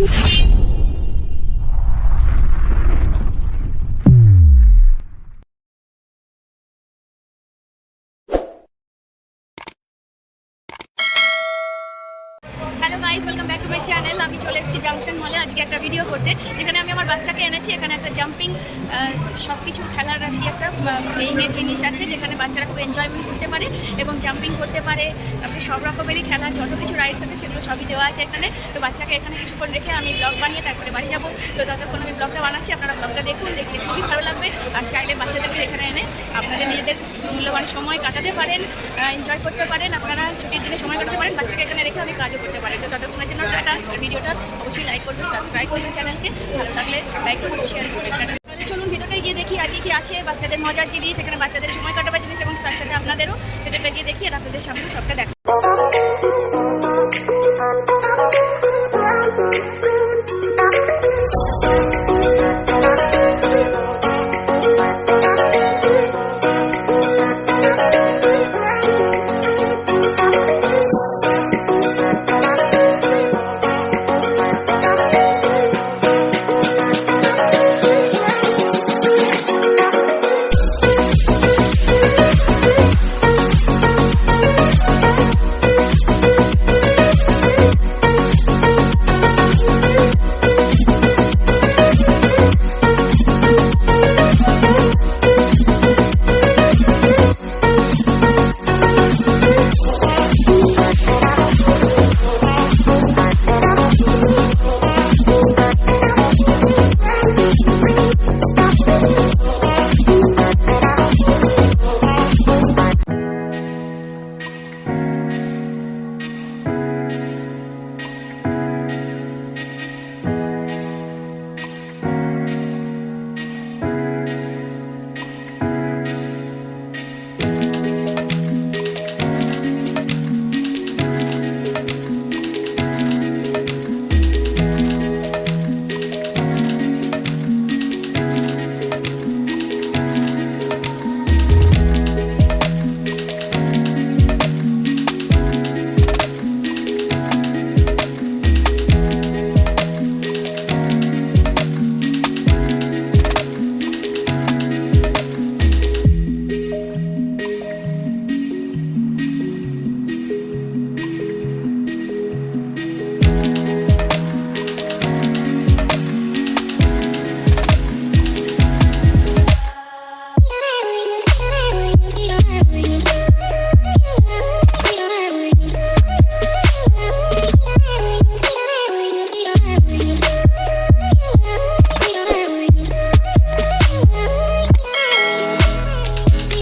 Hello guys, welcome back to my channel. আমি চলে এসেছি জাংশন মলে আজকে একটা ভিডিও করতে, যেখানে আমি আমার বাচ্চাকে এনেছি। এখানে একটা জাম্পিং সব কিছু খেলার আর কি একটা গেমের জিনিস আছে, যেখানে বাচ্চারা খুব এনজয়মেন্ট করতে পারে এবং জাম্পিং করতে পারে। আপনি সব রকমেরই খেলা, যত কিছু রাইডস আছে সেগুলো সবই দেওয়া আছে এখানে। তো বাচ্চাকে এখানে কিছুক্ষণ রেখে আমি ব্লগ বানিয়ে তারপরে বাড়ি যাবো। তো ততক্ষণ আমি ব্লগটা বানাচ্ছি, আপনারা ব্লগটা দেখুন, দেখতে খুবই ভালো লাগবে। আর চাইলে বাচ্চাদেরকে এখানে এনে আপনাদের নিজেদের মূল্যবান সময় কাটাতে পারেন, এনজয় করতে পারেন, আপনারা ছুটির দিনে সময় কাটাতে পারেন। বাচ্চাকে এখানে রেখে আমি কাজও করতে পারেন। তো ততক্ষণের জন্য টাটা। ভিডিওটা অবশ্যই লাইক করবেন, সাবস্ক্রাইব করবেন চ্যানেলকে, ভালো লাগলে লাইক করবেন, শেয়ার করবেন। তাহলে চলুন ভিডিওটা গিয়ে দেখি আর কি আছে বাচ্চাদের মজার জিনিস, এখানে বাচ্চাদের সময় কাটাবার জিনিস এবং তার সাথে আপনাদেরও ভিডিওটা গিয়ে দেখি আর আপনাদের সামনে সবটা দেখা।